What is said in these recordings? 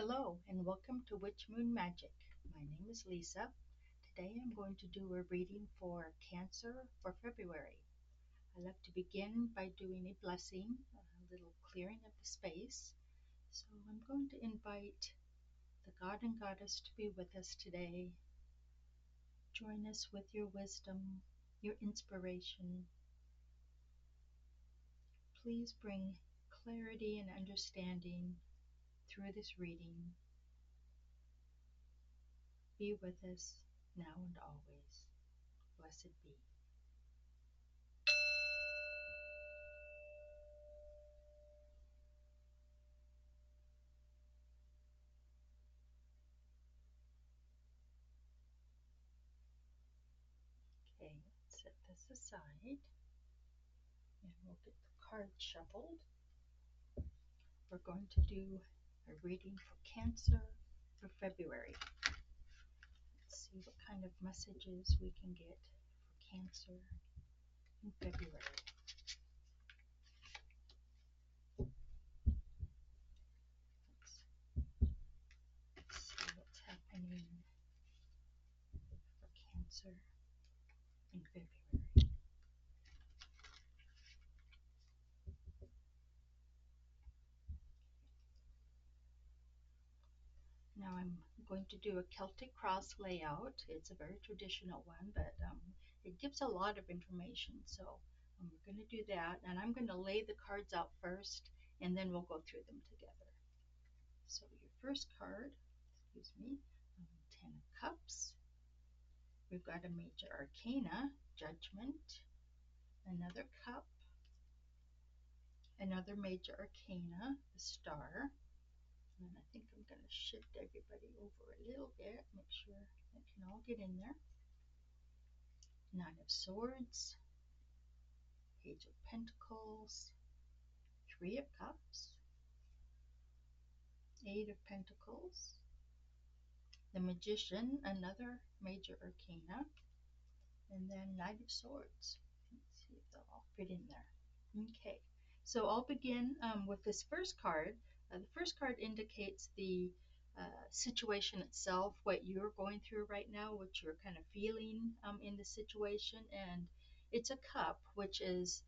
Hello and welcome to Witch Moon Magic. My name is Lisa. Today I'm going to do a reading for Cancer for February. I like to begin by doing a blessing, a little clearing of the space. So I'm going to invite the God and Goddess to be with us today. Join us with your wisdom, your inspiration. Please bring clarity and understanding through this reading. Be with us now and always. Blessed be. Okay, let's set this aside and we'll get the cards shuffled. We're going to do a reading for Cancer for February. Let's see what kind of messages we can get for Cancer in February. Let's see what's happening for Cancer in February. Now I'm going to do a Celtic cross layout. It's a very traditional one, but it gives a lot of information. So we're going to do that, and I'm going to lay the cards out first, and then we'll go through them together. So your first card, excuse me, Ten of Cups. We've got a major arcana, Judgment, another cup, another major arcana, the Star. And I think I'm going to shift everybody over a little bit, make sure they can all get in there. Nine of Swords, Page of Pentacles, Three of Cups, Eight of Pentacles, the Magician, another major arcana, and then Knight of Swords. Let's see if they'll all fit in there. Okay, so I'll begin with this first card. The first card indicates the situation itself, what you're going through right now, what you're kind of feeling in the situation. And it's a cup, which is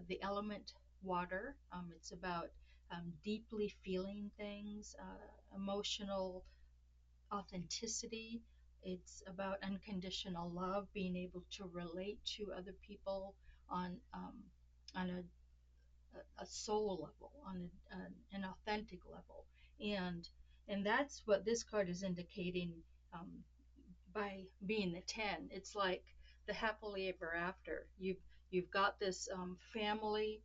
the element water. It's about deeply feeling things, emotional authenticity. It's about unconditional love, being able to relate to other people on a soul level, on an authentic level, and that's what this card is indicating um, by being the 10. It's like the happily ever after. You've got this family,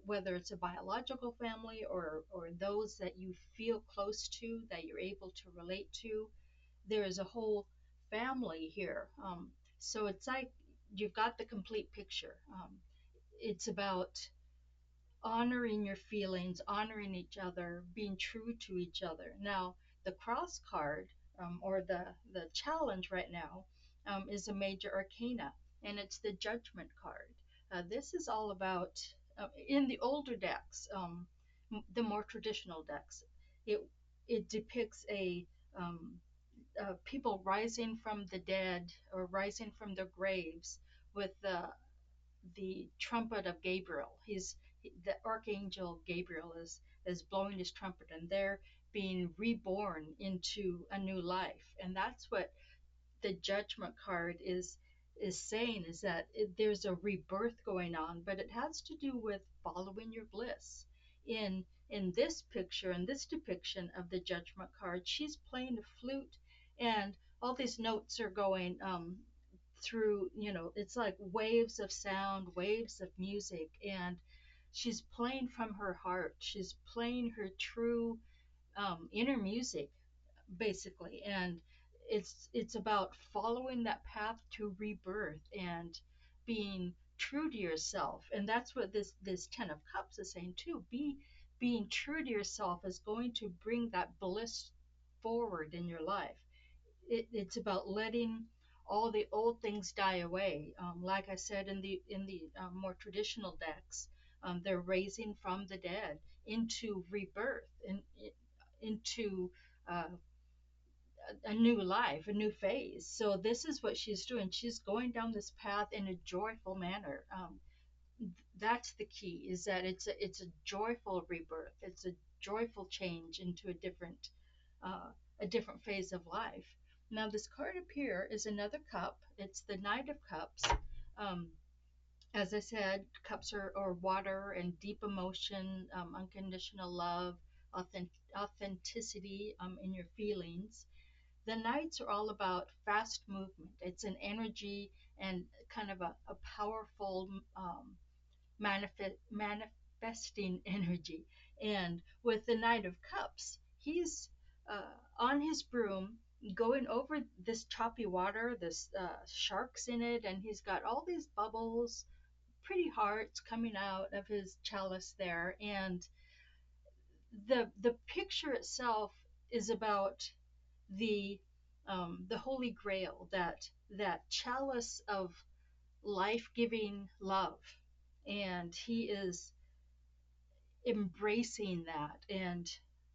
whether it's a biological family or those that you feel close to, that you're able to relate to. There is a whole family here. So it's like you've got the complete picture. It's about honoring your feelings, honoring each other, being true to each other. Now, the cross card, or the challenge right now, is a major arcana, and it's the Judgment card. This is all about, in the older decks, the more traditional decks, it, it depicts um, people rising from the dead or rising from their graves with the trumpet of Gabriel. The archangel Gabriel is blowing his trumpet, and they're being reborn into a new life. And that's what the Judgment card is saying, is that there's a rebirth going on, but it has to do with following your bliss. In this picture, in this depiction of the Judgment card, she's playing the flute, and all these notes are going through, it's like waves of sound, waves of music, and she's playing from her heart. She's playing her true inner music, basically. And it's about following that path to rebirth and being true to yourself. And that's what this 10 of cups is saying too. Being true to yourself is going to bring that bliss forward in your life. It's about letting all the old things die away. Like I said, in the more traditional decks, they're raising from the dead into rebirth, into uh, a new life, a new phase. So this is what she's doing. She's going down this path in a joyful manner. That's the key. Is that it's a joyful rebirth. It's a joyful change into uh, a different phase of life. Now this card up here is another cup. It's the Knight of Cups. Um, as I said, cups are water and deep emotion, unconditional love, authenticity in your feelings. The Knights are all about fast movement. It's an energy and kind of a powerful manifesting energy. And with the Knight of Cups, he's on his broom going over this choppy water, this sharks in it, and he's got all these bubbles, pretty hearts coming out of his chalice there. And the picture itself is about the Holy Grail, that chalice of life-giving love, and he is embracing that and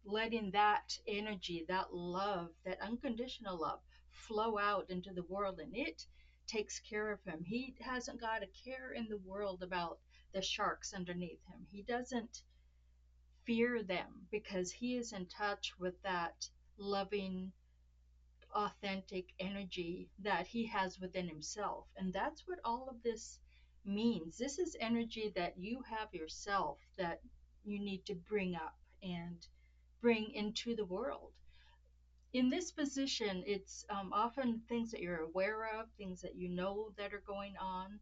letting that energy, that love, that unconditional love, flow out into the world, and it takes care of him. He hasn't got a care in the world about the sharks underneath him. He doesn't fear them because he is in touch with that loving, authentic energy that he has within himself. And that's what all of this means. This is energy that you have yourself that you need to bring up and bring into the world. In this position, it's often things that you're aware of, things that you know that are going on.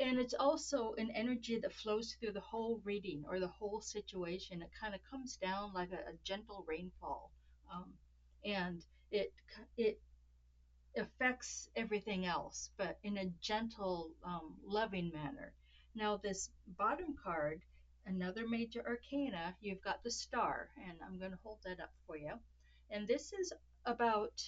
And it's also an energy that flows through the whole reading or the whole situation. It kind of comes down like a gentle rainfall. Um, and it it affects everything else, but in a gentle, loving manner. Now, this bottom card, another major arcana, you've got the star, and I'm going to hold that up for you. And this is about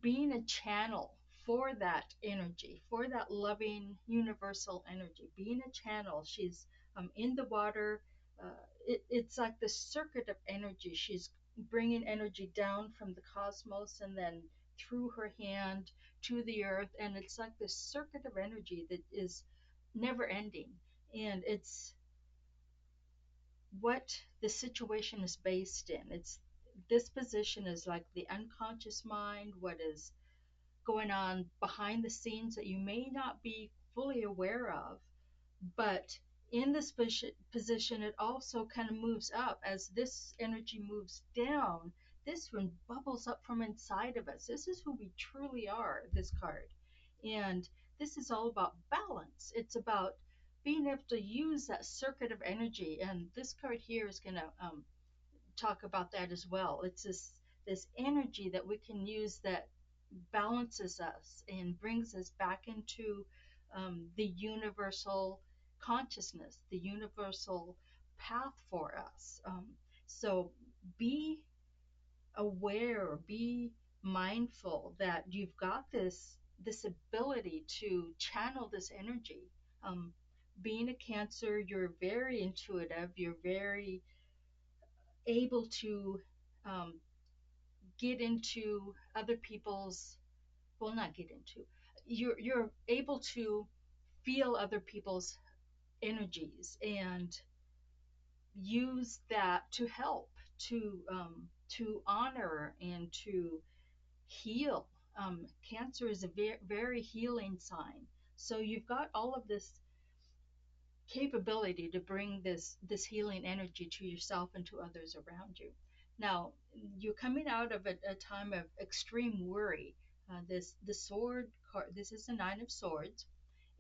being a channel for that energy, for that loving universal energy, being a channel. She's in the water. It's like the circuit of energy. She's bringing energy down from the cosmos and then through her hand to the earth. And it's like this circuit of energy that is never ending. And it's what the situation is based in. It's this position is like the unconscious mind, what is going on behind the scenes that you may not be fully aware of. But in this position, it also kind of moves up as this energy moves down. This one bubbles up from inside of us. This is who we truly are, this card. And this is all about balance. It's about being able to use that circuit of energy. And this card here is going to talk about that as well. It's this energy that we can use that balances us and brings us back into the universal consciousness, the universal path for us. So be aware, be mindful that you've got this ability to channel this energy. Um, Being a Cancer, you're very intuitive. You're very able to um, get into other people's, well, not get into, you're able to feel other people's energies and use that to help, to honor and to heal. Cancer is a very healing sign, so you've got all of this capability to bring this healing energy to yourself and to others around you. Now, you're coming out of a time of extreme worry. This the sword card. This is the Nine of Swords,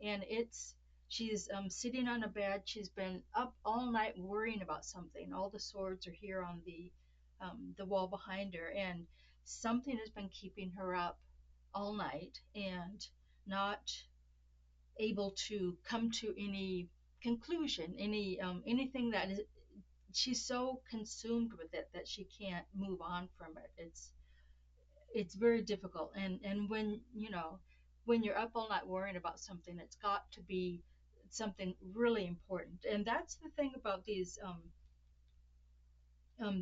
and it's she's sitting on a bed. She's been up all night worrying about something. All the swords are here on the wall behind her, and something has been keeping her up all night and not able to come to any conclusion, anything that is. She's so consumed with it that she can't move on from it. It's very difficult, and when when you're up all night worrying about something, it's got to be something really important. And that's the thing about these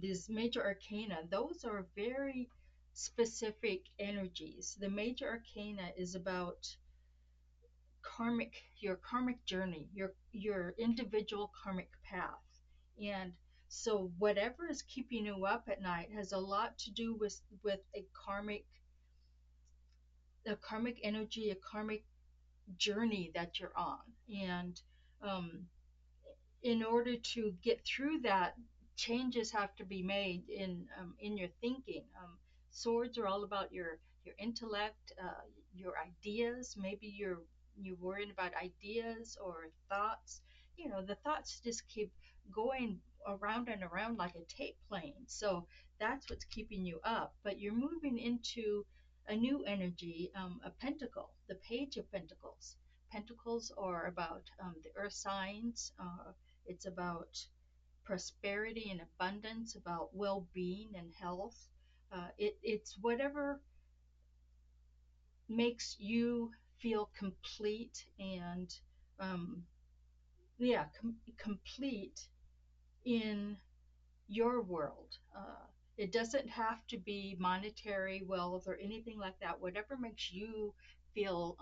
These major arcana, those are very specific energies. The major arcana is about your karmic journey, your individual karmic path. And so whatever is keeping you up at night has a lot to do with a karmic energy, a karmic journey that you're on. And um, in order to get through that, changes have to be made in your thinking. Swords are all about your intellect, your ideas. Maybe you're worried about ideas or thoughts. The thoughts just keep going around and around like a tape playing. So that's what's keeping you up. But you're moving into a new energy, a pentacle, the page of pentacles. Pentacles are about the earth signs. It's about prosperity and abundance, about well being and health. It's whatever makes you feel complete and, um, yeah, complete in your world. It doesn't have to be monetary wealth or anything like that. Whatever makes you feel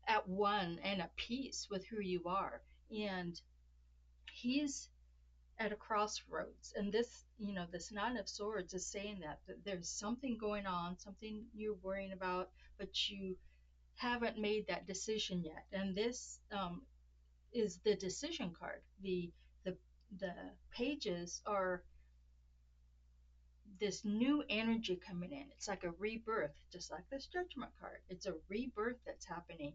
at one and at peace with who you are. And he's at a crossroads, and this nine of swords is saying that there's something going on, something you're worrying about, but you haven't made that decision yet. And this is the decision card. The pages are this new energy coming in. It's like a rebirth, just like this judgment card. It's a rebirth that's happening.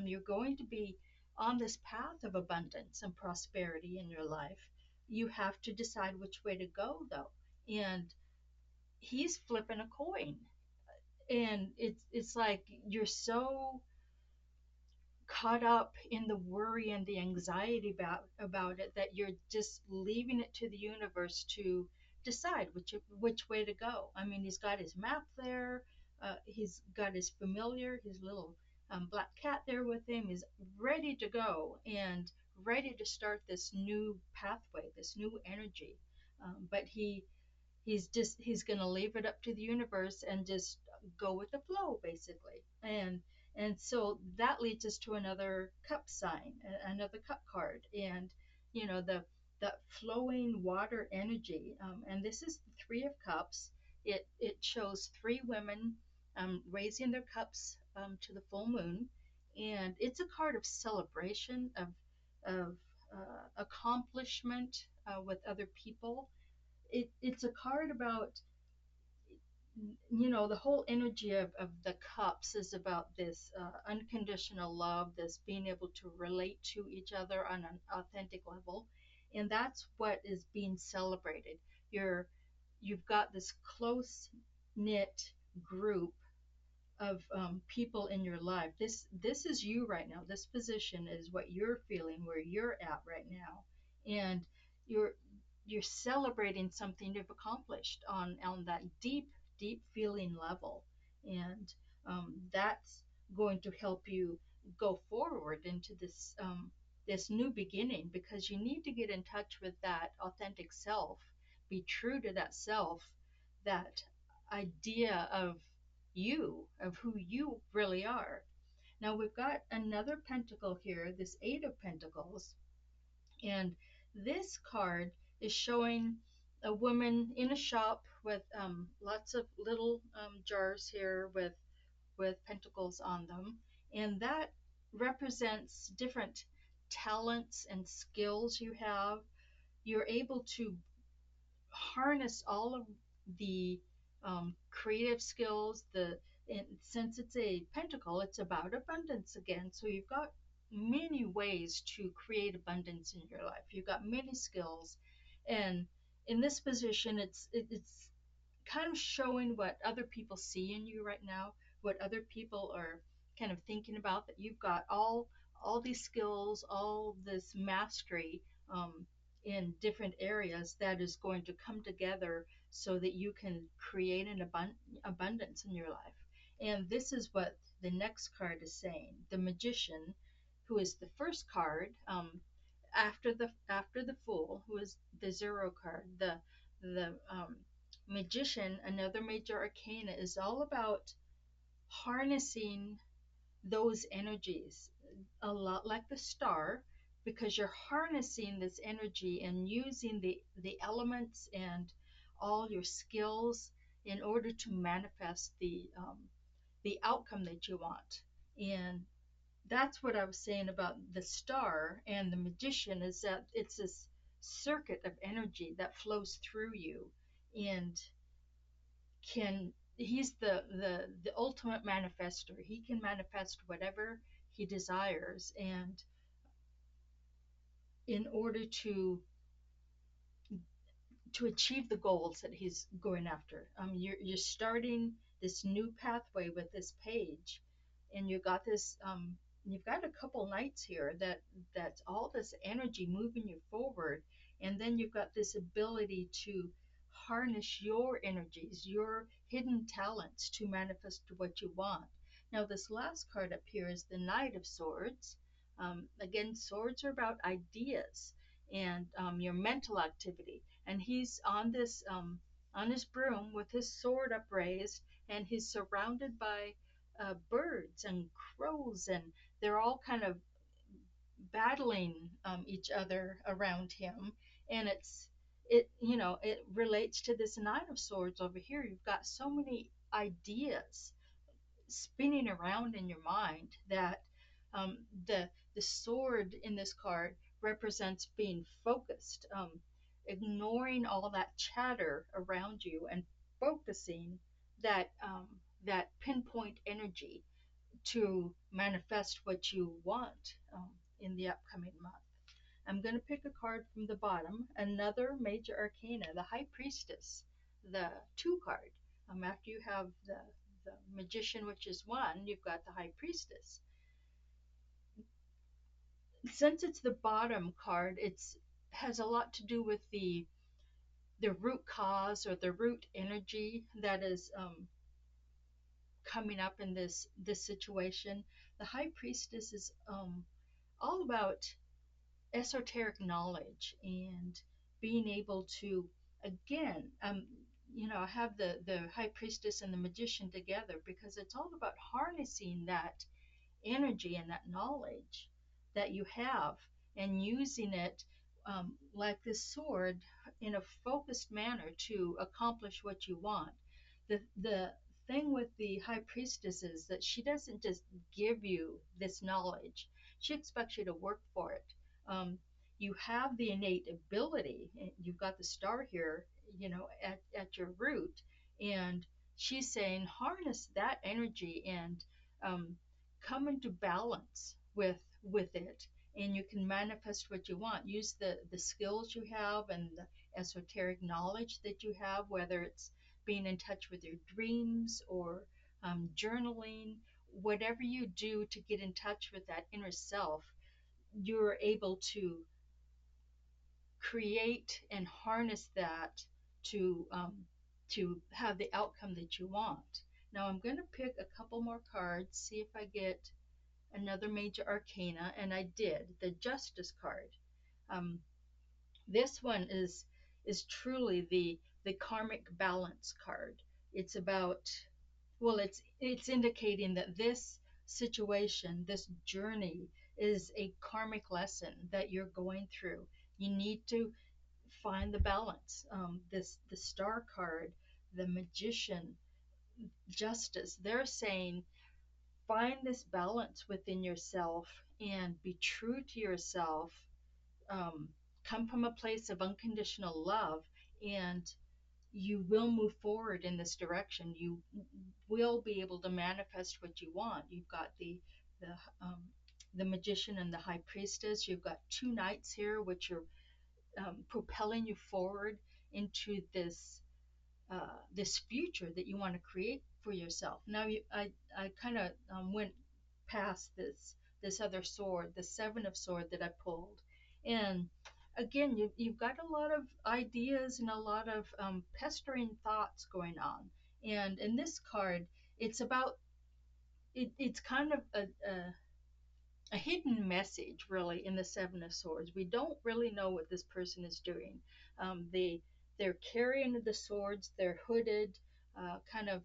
You're going to be on this path of abundance and prosperity in your life. You have to decide which way to go, though. And he's flipping a coin. And it's like you're so caught up in the worry and the anxiety about it that you're just leaving it to the universe to decide which way to go. I mean, he's got his map there. He's got his familiar, his little black cat there with him. He's ready to go and ready to start this new pathway, this new energy. But he's going to leave it up to the universe and just go with the flow, basically. And so that leads us to another cup sign, another cup card. And the flowing water energy, and this is the three of cups. It shows three women raising their cups to the full moon. And it's a card of celebration, of accomplishment with other people. It's a card about, the whole energy of the cups is about this unconditional love, this being able to relate to each other on an authentic level. And that's what is being celebrated. You've got this close knit group of people in your life. This is you right now. This position is what you're feeling, where you're at right now. And you're you're celebrating something you've accomplished on that deep feeling level. And that's going to help you go forward into this new beginning, because you need to get in touch with that authentic self, be true to that self, that idea of who you really are. Now we've got another pentacle here, this Eight of Pentacles, and this card is showing a woman in a shop with lots of little jars here with pentacles on them, and that represents different talents and skills you have. You're able to harness all of the creative skills. And since it's a pentacle, it's about abundance again. So you've got many ways to create abundance in your life. You've got many skills, and in this position, it's kind of showing what other people see in you right now, what other people are kind of thinking about, that you've got all these skills, all this mastery in different areas that is going to come together so that you can create an abundance in your life. And this is what the next card is saying. The Magician, who is the first card, after the Fool, who is the zero card, the Magician, another major arcana, is all about harnessing those energies, a lot like the Star, because you're harnessing this energy and using the elements and all your skills in order to manifest the outcome that you want. And that's what I was saying about the Star and the Magician, is that it's this circuit of energy that flows through you, and can he's the ultimate manifester. He can manifest whatever he desires, and in order to achieve the goals that he's going after. You're starting this new pathway with this page, and you've got a couple nights here that's all this energy moving you forward, and then you've got this ability to harness your energies, your hidden talents to manifest what you want. Now, this last card up here is the Knight of Swords. Again, swords are about ideas and your mental activity, and he's on his broom with his sword upraised, and he's surrounded by birds and crows, and they're all kind of battling each other around him. And it relates to this Knight of Swords over here. You've got so many ideas spinning around in your mind that um, the the sword in this card represents being focused, ignoring all that chatter around you and focusing that pinpoint energy to manifest what you want in the upcoming month. I'm going to pick a card from the bottom, another major arcana, the High Priestess, the two card. After you have the Magician, which is one, you've got the High Priestess. Since it's the bottom card, it's has a lot to do with the root cause or the root energy that is coming up in this situation. The High Priestess is all about esoteric knowledge and being able to, again, have the High Priestess and the Magician together, because it's all about harnessing that energy and that knowledge that you have and using it, like this sword, in a focused manner to accomplish what you want. The thing with the High Priestess is that she doesn't just give you this knowledge, she expects you to work for it. Um, you have the innate ability. You've got the Star here, at your root, and she's saying harness that energy and um, come into balance with it, and you can manifest what you want. Use the skills you have and the esoteric knowledge that you have, whether it's being in touch with your dreams or journaling. Whatever you do to get in touch with that inner self, you're able to create and harness that to have the outcome that you want. Now I'm going to pick a couple more cards, see if I get another major arcana, and I did the Justice card. Um, this one is truly the karmic balance card. It's about, well, it's indicating that this situation, this journey, is a karmic lesson that you're going through. You need to find the balance. This the Star card, the Magician, Justice. They're saying find this balance within yourself and be true to yourself. Um, Come from a place of unconditional love, and you will move forward in this direction. You will be able to manifest what you want. You've got the um, the Magician and the High Priestess. You've got two knights here, which are propelling you forward into this future that you want to create for yourself. Now, I kind of went past this other sword, the Seven of Sword that I pulled, and again, you've got a lot of ideas and a lot of pestering thoughts going on. And in this card, it's about it's kind of a hidden message really in the Seven of Swords. We don't really know what this person is doing. They're carrying the swords. They're hooded, kind of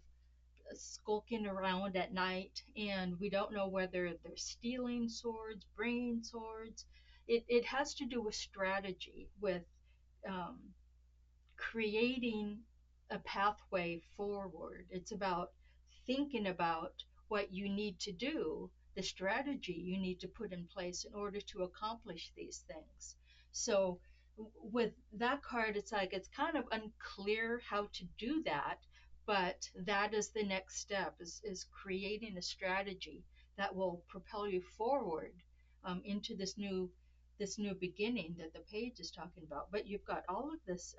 skulking around at night, and we don't know whether they're stealing swords, bringing swords. It has to do with strategy, with um, creating a pathway forward. It's about thinking about what you need to do, the strategy you need to put in place in order to accomplish these things. So, with that card, it's like it's kind of unclear how to do that, but that is the next step is creating a strategy that will propel you forward into this new beginning that the page is talking about. But you've got all of this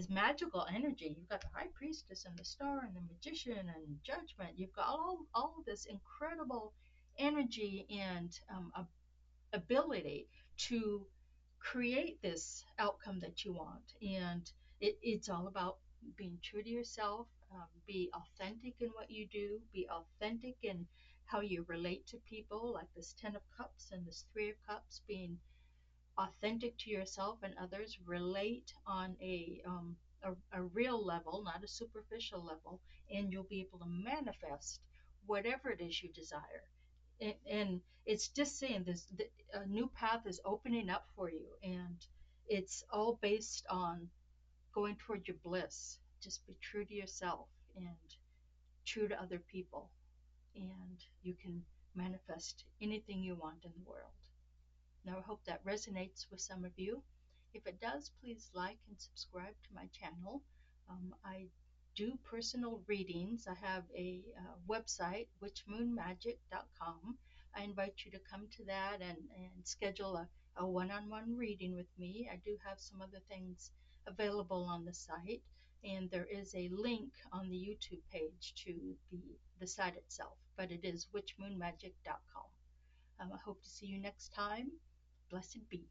magical energy. You've got the high priestess and the star and the magician and judgment. You've got all of this incredible energy and ability to create this outcome that you want. And it's all about being true to yourself, be authentic in what you do, be authentic in how you relate to people, like this Ten of Cups and this Three of Cups, being authentic to yourself and others, relate on a real level, not a superficial level, and you'll be able to manifest whatever it is you desire. And it's just saying this, a new path is opening up for you, and it's all based on going toward your bliss. Just be true to yourself and true to other people, and you can manifest anything you want in the world. Now, I hope that resonates with some of you. If it does, please like and subscribe to my channel. I do personal readings. I have a website, witchmoonmagic.com. I invite you to come to that and schedule a one-on-one reading with me. I do have some other things available on the site, and there is a link on the YouTube page to the site itself, but it is witchmoonmagic.com. I hope to see you next time. Blessed be.